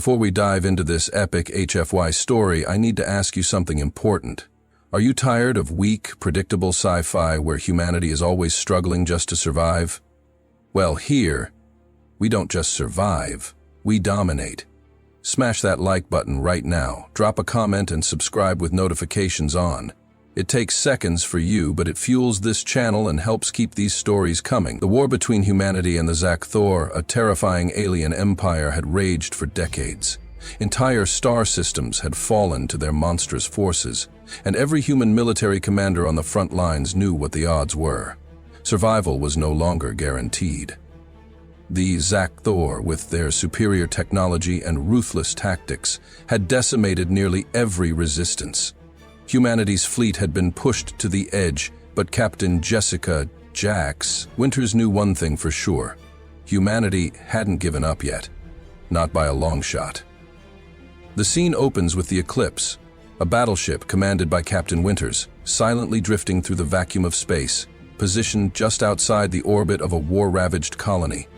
Before we dive into this epic HFY story, I need to ask you something important. Are you tired of weak, predictable sci-fi where humanity is always struggling just to survive? Well, here, we don't just survive, we dominate. Smash that like button right now, drop a comment and subscribe with notifications on. It takes seconds for you, but it fuels this channel and helps keep these stories coming. The war between humanity and the Xak'Thor, a terrifying alien empire, had raged for decades. Entire star systems had fallen to their monstrous forces, and every human military commander on the front lines knew what the odds were. Survival was no longer guaranteed. The Xak'Thor, with their superior technology and ruthless tactics, had decimated nearly every resistance. Humanity's fleet had been pushed to the edge, but Captain Jessica Jax Winters knew one thing for sure. Humanity hadn't given up yet. Not by a long shot. The scene opens with the Eclipse, a battleship commanded by Captain Winters, silently drifting through the vacuum of space, positioned just outside the orbit of a war-ravaged colony.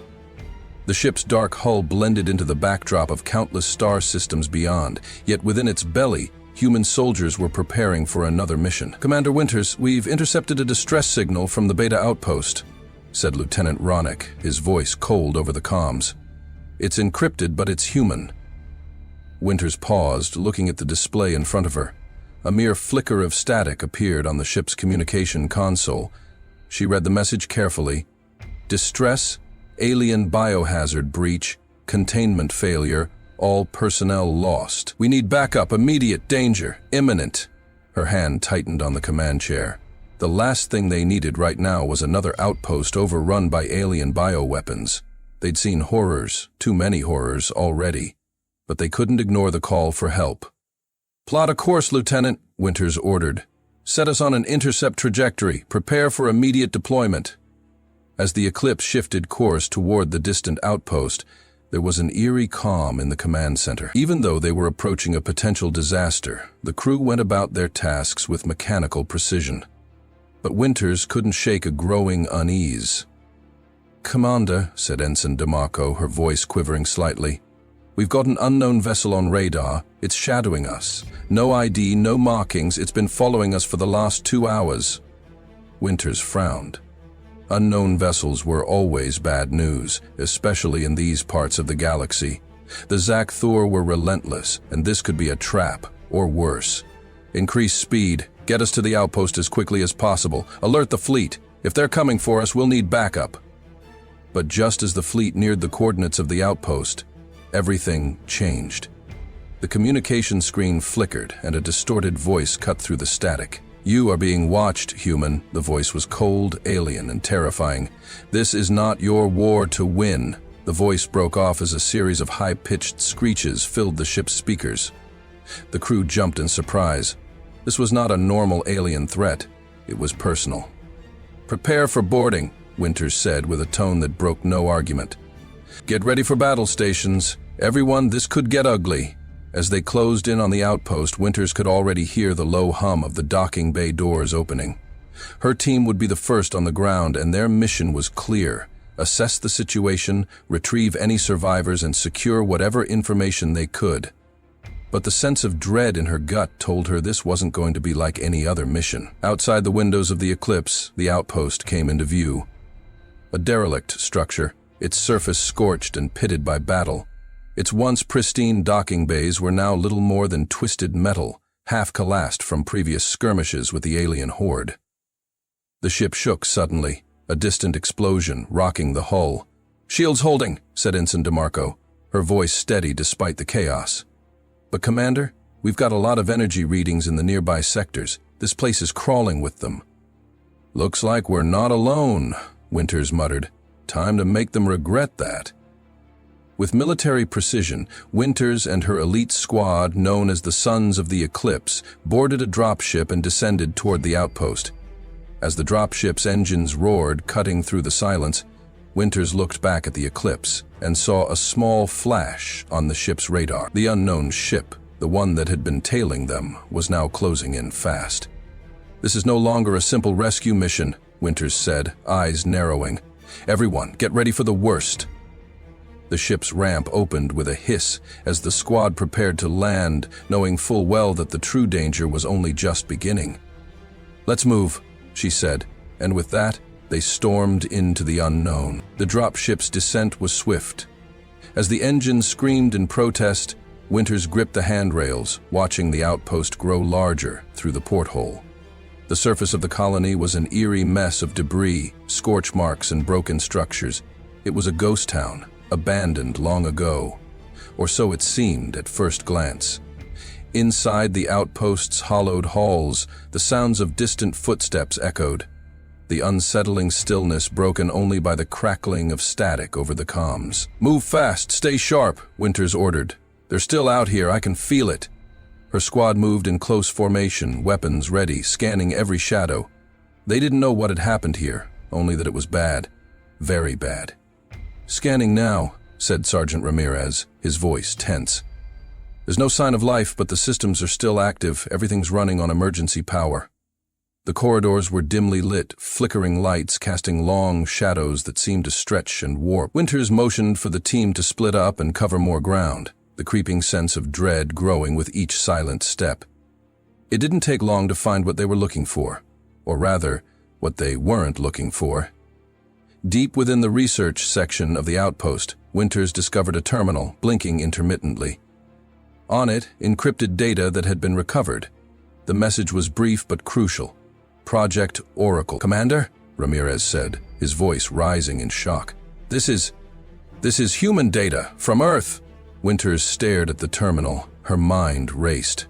The ship's dark hull blended into the backdrop of countless star systems beyond, yet within its belly, human soldiers were preparing for another mission. "Commander Winters, we've intercepted a distress signal from the Beta outpost," said Lieutenant Ronick, his voice cold over the comms. "It's encrypted, but it's human." Winters paused, looking at the display in front of her. A mere flicker of static appeared on the ship's communication console. She read the message carefully. "Distress, alien biohazard breach, containment failure, all personnel lost. We need backup, immediate danger, imminent." Her hand tightened on the command chair. The last thing they needed right now was another outpost overrun by alien bioweapons. They'd seen horrors, too many horrors already, but they couldn't ignore the call for help. "Plot a course, Lieutenant," Winters ordered. "Set us on an intercept trajectory. Prepare for immediate deployment." As the Eclipse shifted course toward the distant outpost, there was an eerie calm in the command center. Even though they were approaching a potential disaster, the crew went about their tasks with mechanical precision. But Winters couldn't shake a growing unease. "Commander," said Ensign DeMarco, her voice quivering slightly, "we've got an unknown vessel on radar. It's shadowing us. No ID, no markings. It's been following us for the last 2 hours." Winters frowned. Unknown vessels were always bad news, especially in these parts of the galaxy. The Xak'Thor were relentless, and this could be a trap, or worse. "Increase speed. Get us to the outpost as quickly as possible. Alert the fleet. If they're coming for us, we'll need backup." But just as the fleet neared the coordinates of the outpost, everything changed. The communication screen flickered, and a distorted voice cut through the static. "You are being watched, human." The voice was cold, alien, and terrifying. "This is not your war to win." The voice broke off as a series of high-pitched screeches filled the ship's speakers. The crew jumped in surprise. This was not a normal alien threat. It was personal. "Prepare for boarding," Winters said with a tone that broke no argument. "Get ready for battle stations. Everyone, this could get ugly." As they closed in on the outpost, Winters could already hear the low hum of the docking bay doors opening. Her team would be the first on the ground, and their mission was clear: assess the situation, retrieve any survivors, and secure whatever information they could. But the sense of dread in her gut told her this wasn't going to be like any other mission. Outside the windows of the Eclipse, the outpost came into view. A derelict structure, its surface scorched and pitted by battle. Its once pristine docking bays were now little more than twisted metal, half collapsed from previous skirmishes with the alien horde. The ship shook suddenly, a distant explosion rocking the hull. "Shields holding," said Ensign DeMarco, her voice steady despite the chaos. "But Commander, we've got a lot of energy readings in the nearby sectors. This place is crawling with them." "Looks like we're not alone," Winters muttered. "Time to make them regret that." With military precision, Winters and her elite squad, known as the Sons of the Eclipse, boarded a dropship and descended toward the outpost. As the dropship's engines roared, cutting through the silence, Winters looked back at the Eclipse and saw a small flash on the ship's radar. The unknown ship, the one that had been tailing them, was now closing in fast. "This is no longer a simple rescue mission," Winters said, eyes narrowing. "Everyone, get ready for the worst." The ship's ramp opened with a hiss as the squad prepared to land, knowing full well that the true danger was only just beginning. "Let's move," she said, and with that, they stormed into the unknown. The dropship's descent was swift. As the engine screamed in protest, Winters gripped the handrails, watching the outpost grow larger through the porthole. The surface of the colony was an eerie mess of debris, scorch marks, and broken structures. It was a ghost town, abandoned long ago, or so it seemed at first glance. Inside the outpost's hollowed halls, the sounds of distant footsteps echoed, the unsettling stillness broken only by the crackling of static over the comms. "Move fast, stay sharp," Winters ordered. "They're still out here, I can feel it." Her squad moved in close formation, weapons ready, scanning every shadow. They didn't know what had happened here, only that it was bad. Very bad. "Scanning now," said Sergeant Ramirez, his voice tense. "There's no sign of life, but the systems are still active. Everything's running on emergency power." The corridors were dimly lit, flickering lights casting long shadows that seemed to stretch and warp. Winters motioned for the team to split up and cover more ground, the creeping sense of dread growing with each silent step. It didn't take long to find what they were looking for, or rather, what they weren't looking for. Deep within the research section of the outpost, Winters discovered a terminal, blinking intermittently. On it, encrypted data that had been recovered. The message was brief but crucial. "Project Oracle." "Commander?" Ramirez said, his voice rising in shock. This is human data, from Earth." Winters stared at the terminal, her mind raced.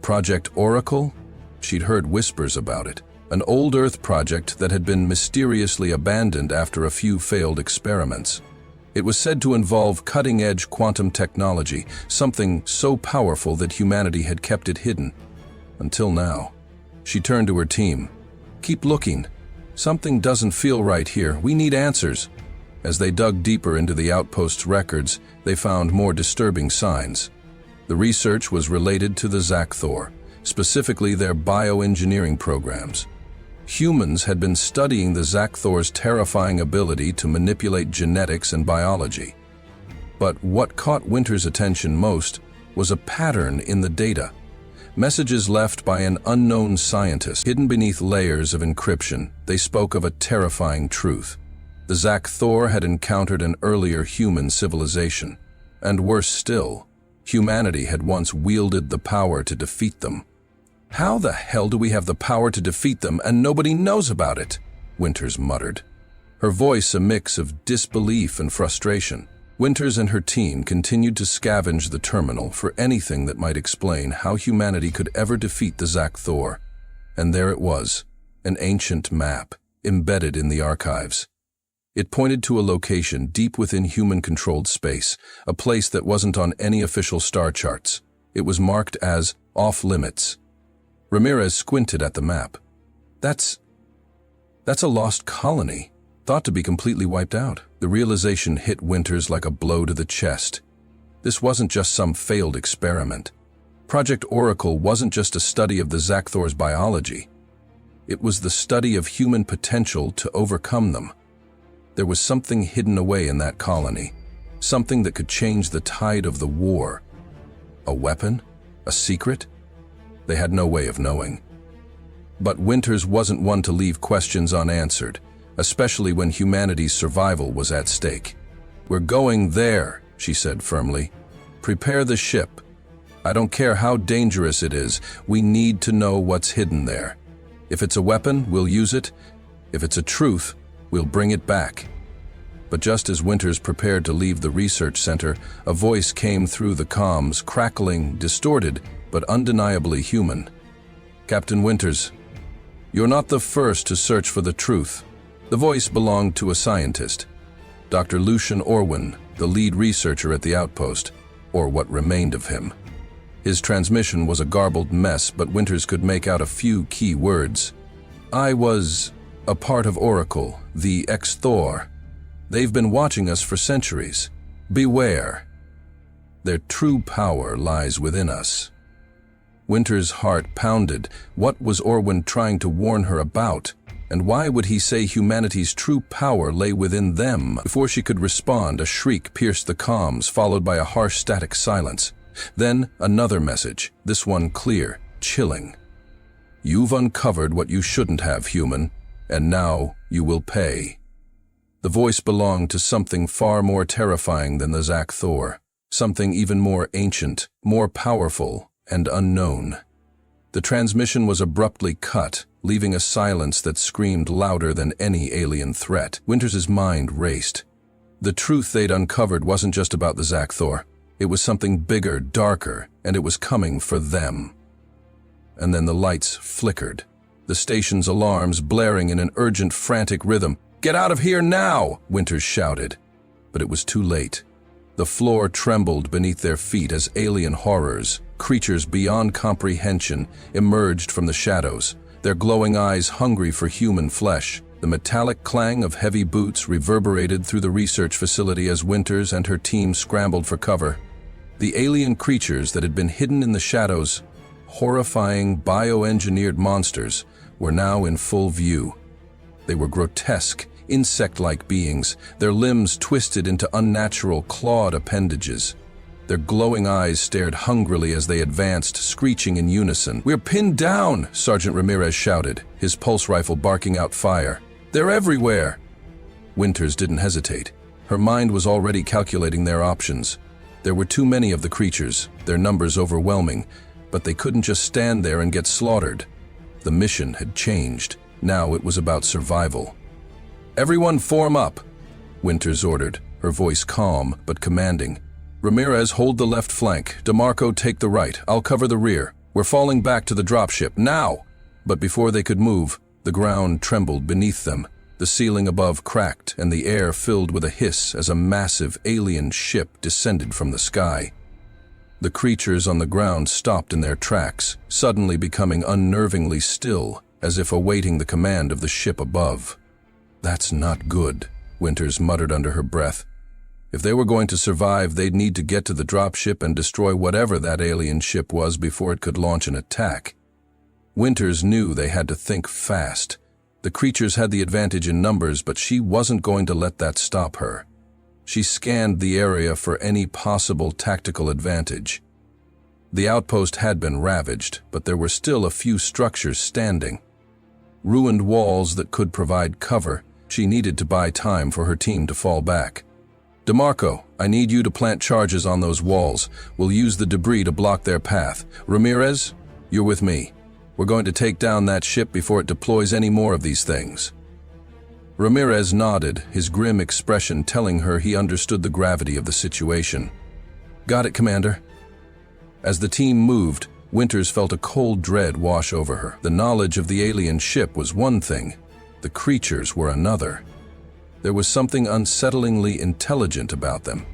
Project Oracle? She'd heard whispers about it. An old Earth project that had been mysteriously abandoned after a few failed experiments. It was said to involve cutting-edge quantum technology, something so powerful that humanity had kept it hidden. Until now. She turned to her team. "Keep looking. Something doesn't feel right here. We need answers." As they dug deeper into the outpost's records, they found more disturbing signs. The research was related to the Xak'Thor, specifically their bioengineering programs. Humans had been studying the Xak'Thor's terrifying ability to manipulate genetics and biology. But what caught Winters' attention most was a pattern in the data. Messages left by an unknown scientist. Hidden beneath layers of encryption, they spoke of a terrifying truth. The Xak'Thor had encountered an earlier human civilization. And worse still, humanity had once wielded the power to defeat them. "How the hell do we have the power to defeat them and nobody knows about it?" Winters muttered, her voice a mix of disbelief and frustration. Winters and her team continued to scavenge the terminal for anything that might explain how humanity could ever defeat the Xak'Thor. And there it was, an ancient map, embedded in the archives. It pointed to a location deep within human-controlled space, a place that wasn't on any official star charts. It was marked as off-limits. Ramirez squinted at the map. That's a lost colony, thought to be completely wiped out. The realization hit Winters like a blow to the chest. This wasn't just some failed experiment. Project Oracle wasn't just a study of the Xak'Thor's biology. It was the study of human potential to overcome them. There was something hidden away in that colony, something that could change the tide of the war. A weapon? A secret? They had no way of knowing. But Winters wasn't one to leave questions unanswered, especially when humanity's survival was at stake. "We're going there," she said firmly. "Prepare the ship. I don't care how dangerous it is, we need to know what's hidden there. If it's a weapon, we'll use it. If it's a truth, we'll bring it back." But just as Winters prepared to leave the research center, a voice came through the comms, crackling, distorted, but undeniably human. "Captain Winters, you're not the first to search for the truth." The voice belonged to a scientist, Dr. Lucian Orwin, the lead researcher at the outpost, or what remained of him. His transmission was a garbled mess, but Winters could make out a few key words. "I was a part of Oracle, the Xak'Thor. They've been watching us for centuries. Beware. Their true power lies within us." Winters' heart pounded. What was Orwin trying to warn her about? And why would he say humanity's true power lay within them? Before she could respond, a shriek pierced the comms, followed by a harsh static silence. Then another message, this one clear, chilling. "You've uncovered what you shouldn't have, human, and now you will pay." The voice belonged to something far more terrifying than the Xak'Thor, something even more ancient, more powerful, and unknown. The transmission was abruptly cut, leaving a silence that screamed louder than any alien threat. Winters' mind raced. The truth they'd uncovered wasn't just about the Xak'Thor. It was something bigger, darker, and it was coming for them. And then the lights flickered, the station's alarms blaring in an urgent, frantic rhythm. "Get out of here now!" Winters shouted. But it was too late. The floor trembled beneath their feet as alien horrors, creatures beyond comprehension, emerged from the shadows, their glowing eyes hungry for human flesh. The metallic clang of heavy boots reverberated through the research facility as Winters and her team scrambled for cover. The alien creatures that had been hidden in the shadows, horrifying bioengineered monsters, were now in full view. They were grotesque, insect-like beings, their limbs twisted into unnatural clawed appendages. Their glowing eyes stared hungrily as they advanced, screeching in unison. "We're pinned down!" Sergeant Ramirez shouted, his pulse rifle barking out fire. "They're everywhere!" Winters didn't hesitate. Her mind was already calculating their options. There were too many of the creatures, their numbers overwhelming, but they couldn't just stand there and get slaughtered. The mission had changed. Now it was about survival. "Everyone form up," Winters ordered, her voice calm but commanding. "Ramirez, hold the left flank. DeMarco, take the right. I'll cover the rear. We're falling back to the dropship, now!" But before they could move, the ground trembled beneath them. The ceiling above cracked, and the air filled with a hiss as a massive alien ship descended from the sky. The creatures on the ground stopped in their tracks, suddenly becoming unnervingly still, as if awaiting the command of the ship above. "That's not good," Winters muttered under her breath. If they were going to survive, they'd need to get to the dropship and destroy whatever that alien ship was before it could launch an attack. Winters knew they had to think fast. The creatures had the advantage in numbers, but she wasn't going to let that stop her. She scanned the area for any possible tactical advantage. The outpost had been ravaged, but there were still a few structures standing. Ruined walls that could provide cover. She needed to buy time for her team to fall back. "DeMarco, I need you to plant charges on those walls. We'll use the debris to block their path. Ramirez, you're with me. We're going to take down that ship before it deploys any more of these things." Ramirez nodded, his grim expression telling her he understood the gravity of the situation. "Got it, Commander." As the team moved, Winters felt a cold dread wash over her. The knowledge of the alien ship was one thing, the creatures were another. There was something unsettlingly intelligent about them.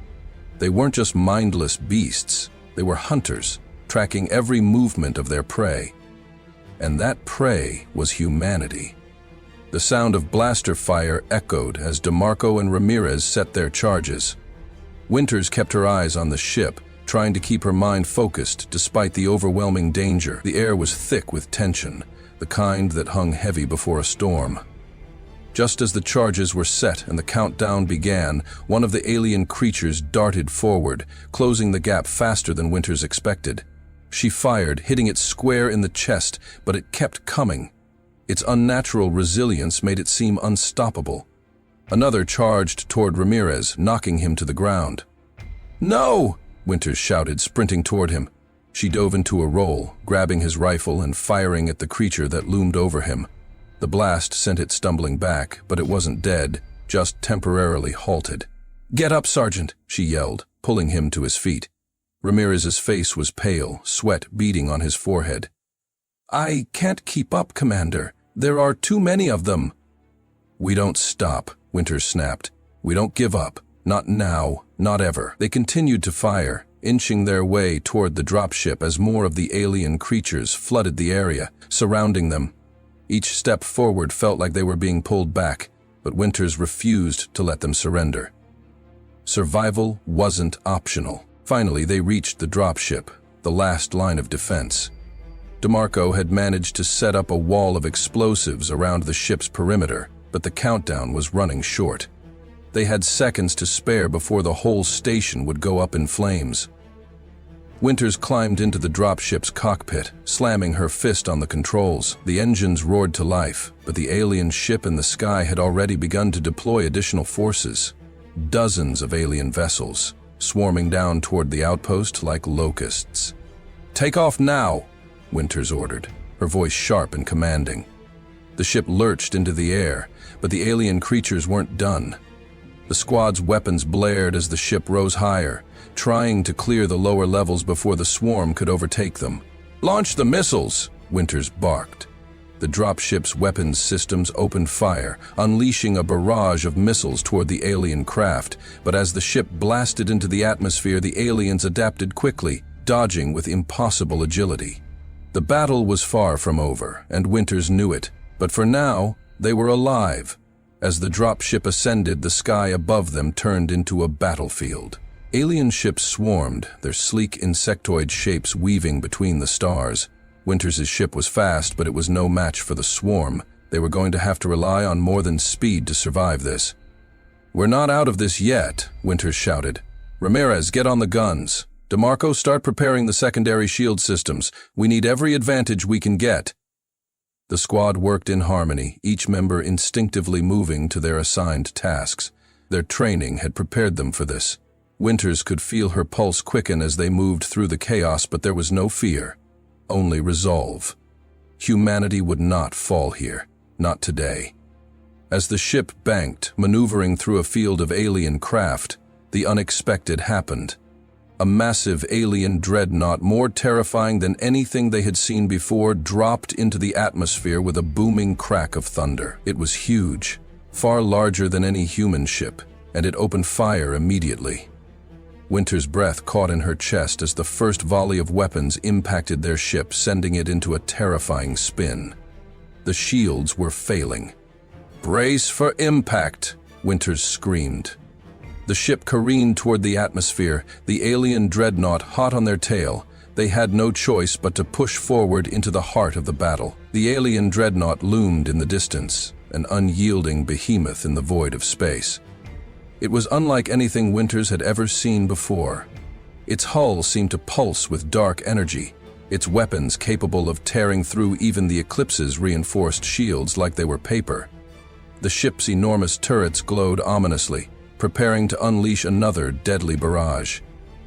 They weren't just mindless beasts, they were hunters, tracking every movement of their prey. And that prey was humanity. The sound of blaster fire echoed as DeMarco and Ramirez set their charges. Winters kept her eyes on the ship, trying to keep her mind focused despite the overwhelming danger. The air was thick with tension, the kind that hung heavy before a storm. Just as the charges were set and the countdown began, one of the alien creatures darted forward, closing the gap faster than Winters expected. She fired, hitting it square in the chest, but it kept coming. Its unnatural resilience made it seem unstoppable. Another charged toward Ramirez, knocking him to the ground. "No!" Winters shouted, sprinting toward him. She dove into a roll, grabbing his rifle and firing at the creature that loomed over him. The blast sent it stumbling back, but it wasn't dead, just temporarily halted. "Get up, Sergeant," she yelled, pulling him to his feet. Ramirez's face was pale, sweat beading on his forehead. "I can't keep up, Commander. There are too many of them." "We don't stop," Winters snapped. "We don't give up. Not now, not ever." They continued to fire, inching their way toward the dropship as more of the alien creatures flooded the area, surrounding them. Each step forward felt like they were being pulled back, but Winters refused to let them surrender. Survival wasn't optional. Finally, they reached the dropship, the last line of defense. DeMarco had managed to set up a wall of explosives around the ship's perimeter, but the countdown was running short. They had seconds to spare before the whole station would go up in flames. Winters climbed into the dropship's cockpit, slamming her fist on the controls. The engines roared to life, but the alien ship in the sky had already begun to deploy additional forces. Dozens of alien vessels, swarming down toward the outpost like locusts. "Take off now," Winters ordered, her voice sharp and commanding. The ship lurched into the air, but the alien creatures weren't done. The squad's weapons blared as the ship rose higher, trying to clear the lower levels before the swarm could overtake them. "Launch the missiles," Winters barked. The dropship's weapons systems opened fire, unleashing a barrage of missiles toward the alien craft, but as the ship blasted into the atmosphere, the aliens adapted quickly, dodging with impossible agility. The battle was far from over, and Winters knew it, but for now, they were alive. As the dropship ascended, the sky above them turned into a battlefield. Alien ships swarmed, their sleek insectoid shapes weaving between the stars. Winters' ship was fast, but it was no match for the swarm. They were going to have to rely on more than speed to survive this. "We're not out of this yet," Winters shouted. "Ramirez, get on the guns. DeMarco, start preparing the secondary shield systems. We need every advantage we can get." The squad worked in harmony, each member instinctively moving to their assigned tasks. Their training had prepared them for this. Winters could feel her pulse quicken as they moved through the chaos, but there was no fear, only resolve. Humanity would not fall here, not today. As the ship banked, maneuvering through a field of alien craft, the unexpected happened. A massive alien dreadnought, more terrifying than anything they had seen before, dropped into the atmosphere with a booming crack of thunder. It was huge, far larger than any human ship, and it opened fire immediately. Winter's breath caught in her chest as the first volley of weapons impacted their ship, sending it into a terrifying spin. The shields were failing. "Brace for impact," Winters screamed. The ship careened toward the atmosphere, the alien dreadnought hot on their tail. They had no choice but to push forward into the heart of the battle. The alien dreadnought loomed in the distance, an unyielding behemoth in the void of space. It was unlike anything Winters had ever seen before. Its hull seemed to pulse with dark energy, its weapons capable of tearing through even the Eclipse's reinforced shields like they were paper. The ship's enormous turrets glowed ominously, preparing to unleash another deadly barrage.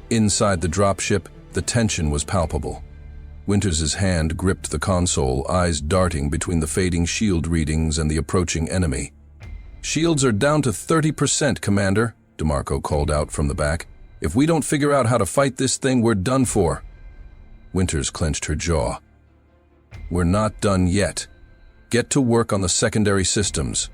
Inside the dropship, the tension was palpable. Winters' hand gripped the console, eyes darting between the fading shield readings and the approaching enemy. "Shields are down to 30%, Commander," DeMarco called out from the back. "If we don't figure out how to fight this thing, we're done for." Winters clenched her jaw. "We're not done yet. Get to work on the secondary systems.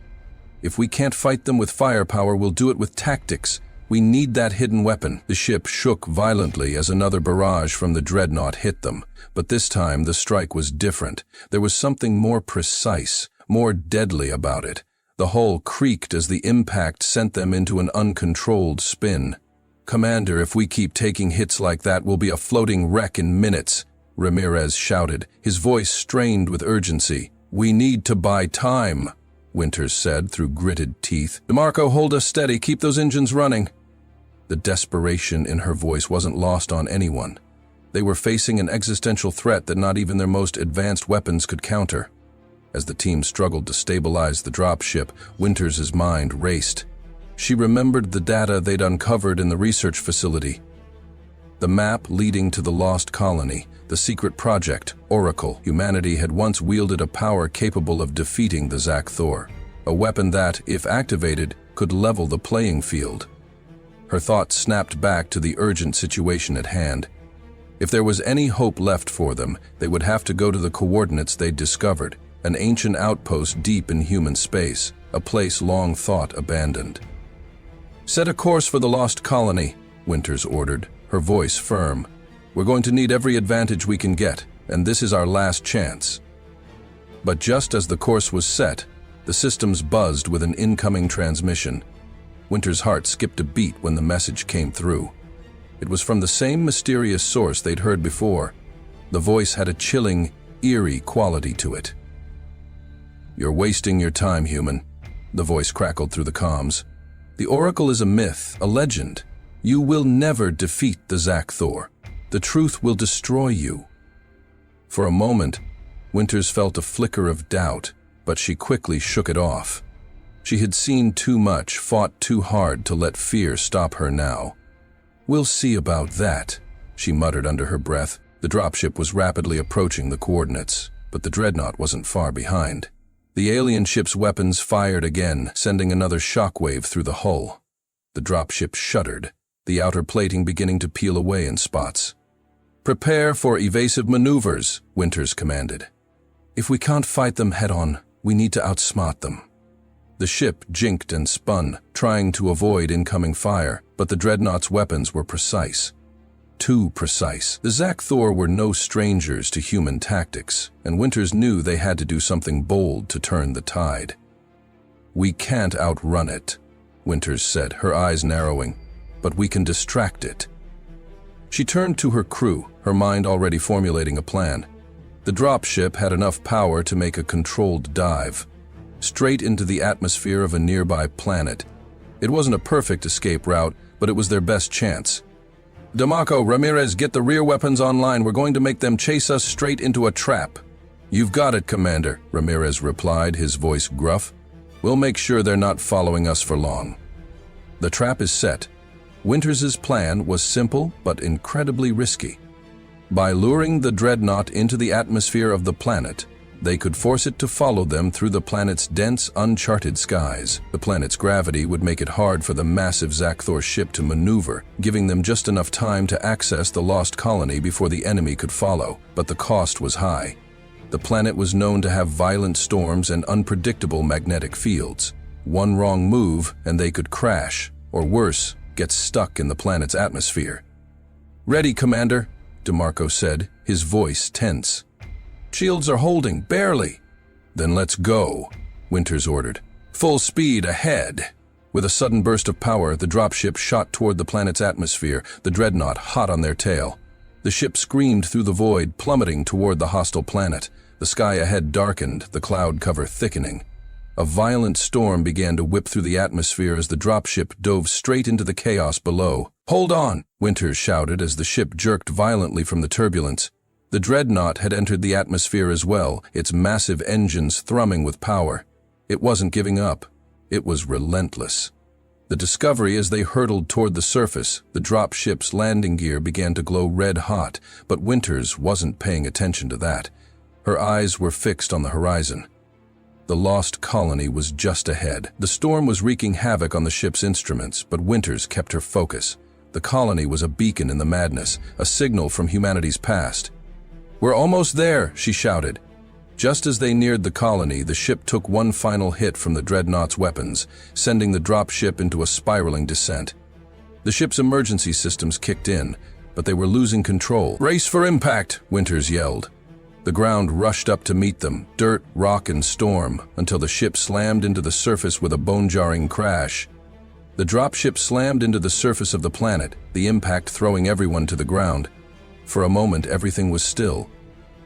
If we can't fight them with firepower, we'll do it with tactics. We need that hidden weapon." The ship shook violently as another barrage from the dreadnought hit them, but this time the strike was different. There was something more precise, more deadly about it. The hull creaked as the impact sent them into an uncontrolled spin. "Commander, if we keep taking hits like that, we'll be a floating wreck in minutes," Ramirez shouted, his voice strained with urgency. "We need to buy time," Winters said through gritted teeth. "DeMarco, hold us steady. Keep those engines running." The desperation in her voice wasn't lost on anyone. They were facing an existential threat that not even their most advanced weapons could counter. As the team struggled to stabilize the dropship, Winters' mind raced. She remembered the data they'd uncovered in the research facility. The map leading to the lost colony, the secret project, Oracle. Humanity had once wielded a power capable of defeating the Xak'Thor, a weapon that, if activated, could level the playing field. Her thoughts snapped back to the urgent situation at hand. If there was any hope left for them, they would have to go to the coordinates they'd discovered, an ancient outpost deep in human space, a place long thought abandoned. "Set a course for the lost colony," Winters ordered, her voice firm. "We're going to need every advantage we can get, and this is our last chance." But just as the course was set, the systems buzzed with an incoming transmission. Winters' heart skipped a beat when the message came through. It was from the same mysterious source they'd heard before. The voice had a chilling, eerie quality to it. "You're wasting your time, human," the voice crackled through the comms. "The Oracle is a myth, a legend. You will never defeat the Xak'Thor. The truth will destroy you." For a moment, Winters felt a flicker of doubt, but she quickly shook it off. She had seen too much, fought too hard to let fear stop her now. "We'll see about that," she muttered under her breath. The dropship was rapidly approaching the coordinates, but the dreadnought wasn't far behind. The alien ship's weapons fired again, sending another shockwave through the hull. The dropship shuddered, the outer plating beginning to peel away in spots. "Prepare for evasive maneuvers," Winters commanded. "If we can't fight them head-on, we need to outsmart them." The ship jinked and spun, trying to avoid incoming fire, but the dreadnought's weapons were precise. Too precise. The Xak'Thor were no strangers to human tactics, and Winters knew they had to do something bold to turn the tide. "We can't outrun it," Winters said, her eyes narrowing, "but we can distract it." She turned to her crew, her mind already formulating a plan. The dropship had enough power to make a controlled dive, straight into the atmosphere of a nearby planet. It wasn't a perfect escape route, but it was their best chance. "D'Marco, Ramirez, get the rear weapons online. We're going to make them chase us straight into a trap." "You've got it, Commander," Ramirez replied, his voice gruff. "We'll make sure they're not following us for long." The trap is set. Winters' plan was simple but incredibly risky. By luring the dreadnought into the atmosphere of the planet, they could force it to follow them through the planet's dense, uncharted skies. The planet's gravity would make it hard for the massive Xak'Thor ship to maneuver, giving them just enough time to access the lost colony before the enemy could follow, but the cost was high. The planet was known to have violent storms and unpredictable magnetic fields. One wrong move and they could crash, or worse, get stuck in the planet's atmosphere. "Ready, Commander," D'Marco said, his voice tense. "Shields are holding, barely." "Then let's go," Winters ordered. "Full speed ahead." With a sudden burst of power, the dropship shot toward the planet's atmosphere, the dreadnought hot on their tail. The ship screamed through the void, plummeting toward the hostile planet. The sky ahead darkened, the cloud cover thickening. A violent storm began to whip through the atmosphere as the dropship dove straight into the chaos below. "Hold on," Winters shouted as the ship jerked violently from the turbulence. The dreadnought had entered the atmosphere as well, its massive engines thrumming with power. It wasn't giving up. It was relentless. The Discovery, as they hurtled toward the surface, the dropship's landing gear began to glow red-hot, but Winters wasn't paying attention to that. Her eyes were fixed on the horizon. The lost colony was just ahead. The storm was wreaking havoc on the ship's instruments, but Winters kept her focus. The colony was a beacon in the madness, a signal from humanity's past. "We're almost there," she shouted. Just as they neared the colony, the ship took one final hit from the dreadnought's weapons, sending the dropship into a spiraling descent. The ship's emergency systems kicked in, but they were losing control. "Race for impact," Winters yelled. The ground rushed up to meet them, dirt, rock, and storm, until the ship slammed into the surface with a bone-jarring crash. The dropship slammed into the surface of the planet, the impact throwing everyone to the ground. For a moment, everything was still.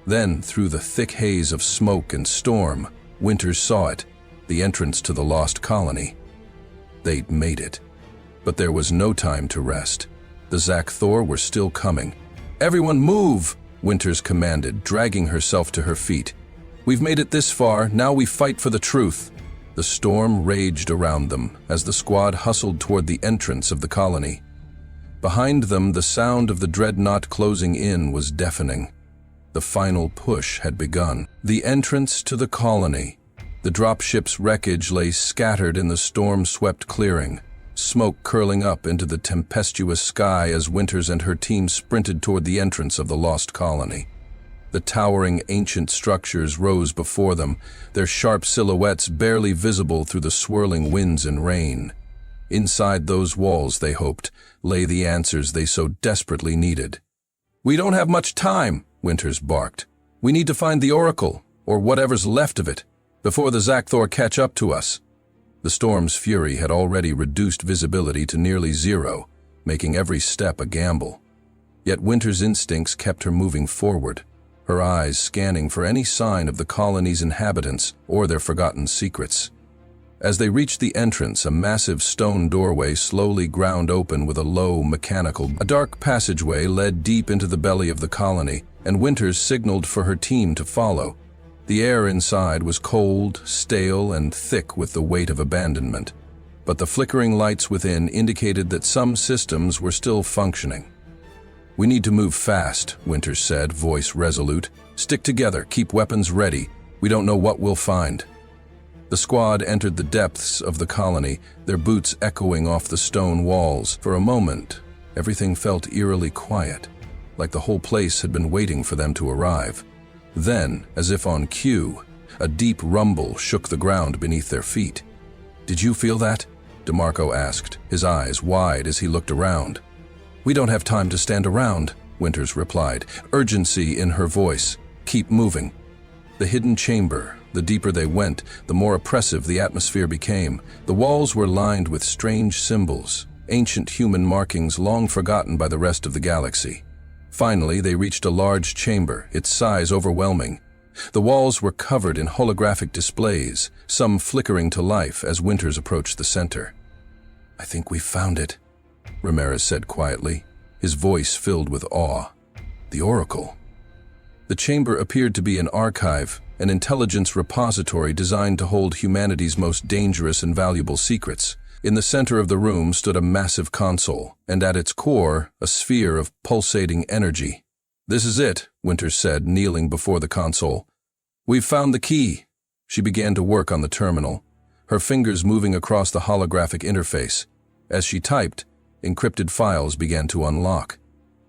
Then, through the thick haze of smoke and storm, Winters saw it, the entrance to the lost colony. They'd made it. But there was no time to rest. The Xak'Thor were still coming. "Everyone move!" Winters commanded, dragging herself to her feet. "We've made it this far, now we fight for the truth." The storm raged around them as the squad hustled toward the entrance of the colony. Behind them, the sound of the dreadnought closing in was deafening. The final push had begun. The entrance to the colony. The dropship's wreckage lay scattered in the storm-swept clearing, smoke curling up into the tempestuous sky as Winters and her team sprinted toward the entrance of the lost colony. The towering ancient structures rose before them, their sharp silhouettes barely visible through the swirling winds and rain. Inside those walls, they hoped, lay the answers they so desperately needed. "We don't have much time," Winters barked. "We need to find the Oracle, or whatever's left of it, before the Xak'Thor catch up to us." The storm's fury had already reduced visibility to nearly zero, making every step a gamble. Yet Winters' instincts kept her moving forward. her eyes scanning for any sign of the colony's inhabitants or their forgotten secrets. As they reached the entrance, a massive stone doorway slowly ground open with a low, mechanical. A dark passageway led deep into the belly of the colony, and Winters signaled for her team to follow. The air inside was cold, stale, and thick with the weight of abandonment, but the flickering lights within indicated that some systems were still functioning. "We need to move fast," Winters said, voice resolute. "Stick together, keep weapons ready. We don't know what we'll find." The squad entered the depths of the colony, their boots echoing off the stone walls. For a moment, everything felt eerily quiet, like the whole place had been waiting for them to arrive. Then, as if on cue, a deep rumble shook the ground beneath their feet. "Did you feel that?" DeMarco asked, his eyes wide as he looked around. "We don't have time to stand around," Winters replied, urgency in her voice. "Keep moving." The hidden chamber. The deeper they went, the more oppressive the atmosphere became. The walls were lined with strange symbols, ancient human markings long forgotten by the rest of the galaxy. Finally, they reached a large chamber, its size overwhelming. The walls were covered in holographic displays, some flickering to life as Winters approached the center. "I think we found it," Ramirez said quietly, his voice filled with awe. "The Oracle." The chamber appeared to be an archive, an intelligence repository designed to hold humanity's most dangerous and valuable secrets. In the center of the room stood a massive console, and at its core, a sphere of pulsating energy. "This is it," Winters said, kneeling before the console. "We've found the key." She began to work on the terminal, her fingers moving across the holographic interface. As she typed, encrypted files began to unlock.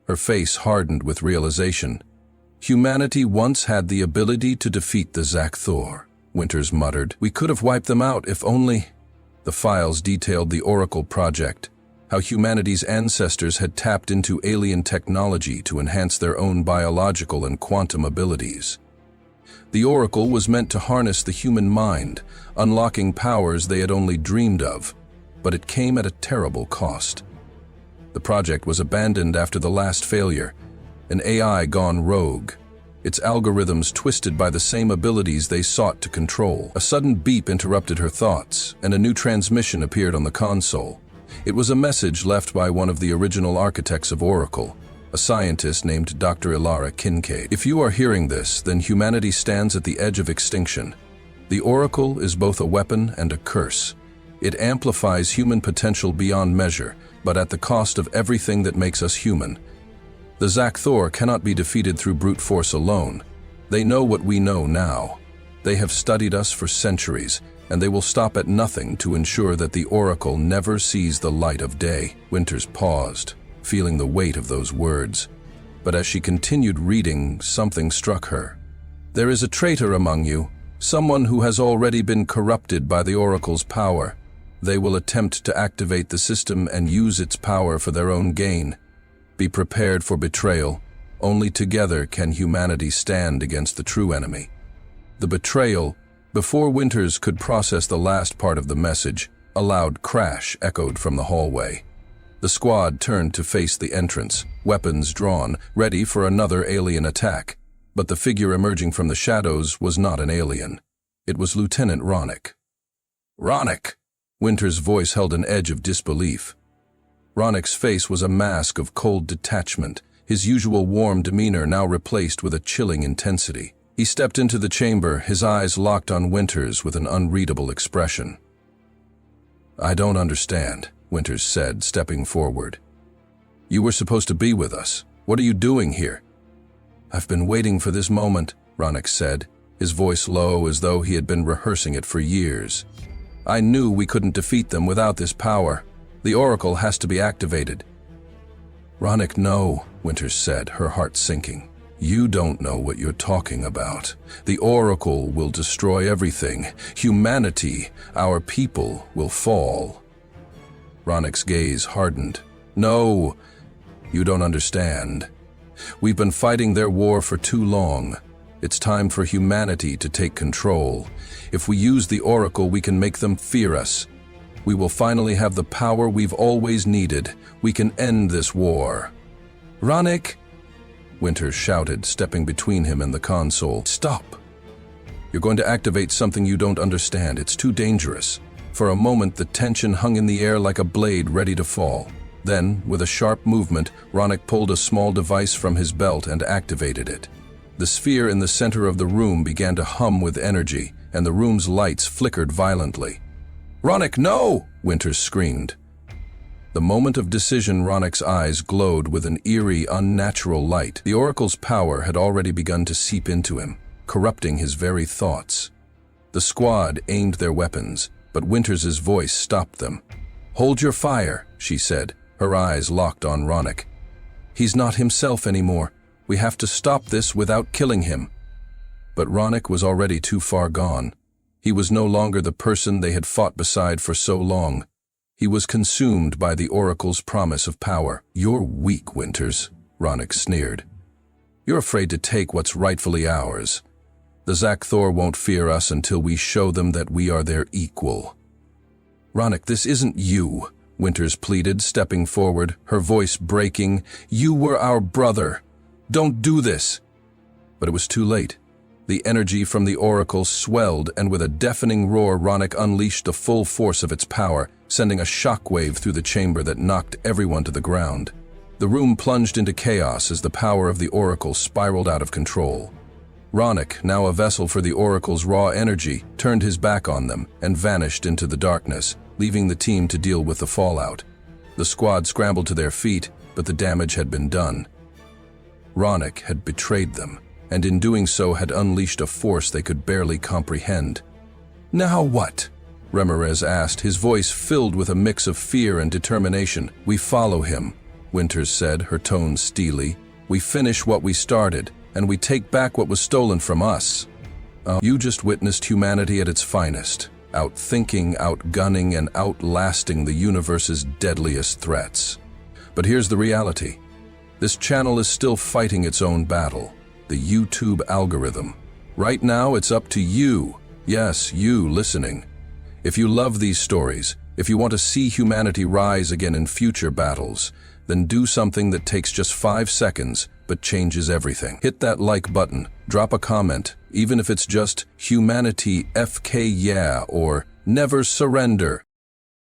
Her face hardened with realization. "Humanity once had the ability to defeat the Xak'Thor," Winters muttered. "We could have wiped them out if only—" The files detailed the Oracle project, how humanity's ancestors had tapped into alien technology to enhance their own biological and quantum abilities. The Oracle was meant to harness the human mind, unlocking powers they had only dreamed of, but it came at a terrible cost. The project was abandoned after the last failure, an AI gone rogue, its algorithms twisted by the same abilities they sought to control. A sudden beep interrupted her thoughts, and a new transmission appeared on the console. It was a message left by one of the original architects of Oracle, a scientist named Dr. Ilara Kincaid. "If you are hearing this, then humanity stands at the edge of extinction. The Oracle is both a weapon and a curse. It amplifies human potential beyond measure, but at the cost of everything that makes us human. The Xak'Thor cannot be defeated through brute force alone. They know what we know now. They have studied us for centuries, and they will stop at nothing to ensure that the Oracle never sees the light of day." Winters paused, feeling the weight of those words. But as she continued reading, something struck her. "There is a traitor among you, someone who has already been corrupted by the Oracle's power. They will attempt to activate the system and use its power for their own gain. Be prepared for betrayal. Only together can humanity stand against the true enemy." The betrayal. Before Winters could process the last part of the message, a loud crash echoed from the hallway. The squad turned to face the entrance, weapons drawn, ready for another alien attack. But the figure emerging from the shadows was not an alien. It was Lieutenant Ronick. "Ronick!" Winters' voice held an edge of disbelief. Ronick's face was a mask of cold detachment, his usual warm demeanor now replaced with a chilling intensity. He stepped into the chamber, his eyes locked on Winters with an unreadable expression. "I don't understand," Winters said, stepping forward. "You were supposed to be with us. What are you doing here?" "I've been waiting for this moment," Ronick said, his voice low as though he had been rehearsing it for years. "I knew we couldn't defeat them without this power. The Oracle has to be activated." "Ronick, no," Winters said, her heart sinking. "You don't know what you're talking about. The Oracle will destroy everything. Humanity, our people, will fall." Ronick's gaze hardened. "No, you don't understand. We've been fighting their war for too long. It's time for humanity to take control. If we use the Oracle, we can make them fear us. We will finally have the power we've always needed. We can end this war." "Ronick!" Winters shouted, stepping between him and the console. Stop! You're going to activate something you don't understand. It's too dangerous. For a moment, the tension hung in the air like a blade ready to fall. Then, with a sharp movement, Ronick pulled a small device from his belt and activated it. The sphere in the center of the room began to hum with energy, and the room's lights flickered violently. "Ronick, no!" Winters screamed. The moment of decision, Ronick's eyes glowed with an eerie, unnatural light. The Oracle's power had already begun to seep into him, corrupting his very thoughts. The squad aimed their weapons, but Winters's voice stopped them. "Hold your fire," she said, her eyes locked on Ronick. "He's not himself anymore. We have to stop this without killing him." But Ronick was already too far gone. He was no longer the person they had fought beside for so long. He was consumed by the Oracle's promise of power. "You're weak, Winters," Ronick sneered. "You're afraid to take what's rightfully ours. The Xak'Thor won't fear us until we show them that we are their equal." "Ronick, this isn't you," Winters pleaded, stepping forward, her voice breaking. "You were our brother. Don't do this." But it was too late. The energy from the Oracle swelled, and with a deafening roar, Ronick unleashed the full force of its power, sending a shockwave through the chamber that knocked everyone to the ground. The room plunged into chaos as the power of the Oracle spiraled out of control. Ronick, now a vessel for the Oracle's raw energy, turned his back on them and vanished into the darkness, leaving the team to deal with the fallout. The squad scrambled to their feet, but the damage had been done. Ronick had betrayed them, and in doing so had unleashed a force they could barely comprehend. "Now what?" Ramirez asked, his voice filled with a mix of fear and determination. "We follow him," Winters said, her tone steely. "We finish what we started, and we take back what was stolen from us." You just witnessed humanity at its finest, outthinking, outgunning, and outlasting the universe's deadliest threats. But here's the reality. This channel is still fighting its own battle, the YouTube algorithm. Right now, it's up to you, yes, you listening. If you love these stories, if you want to see humanity rise again in future battles, then do something that takes just 5 seconds but changes everything. Hit that like button, drop a comment, even if it's just "Humanity FK yeah" or "Never surrender."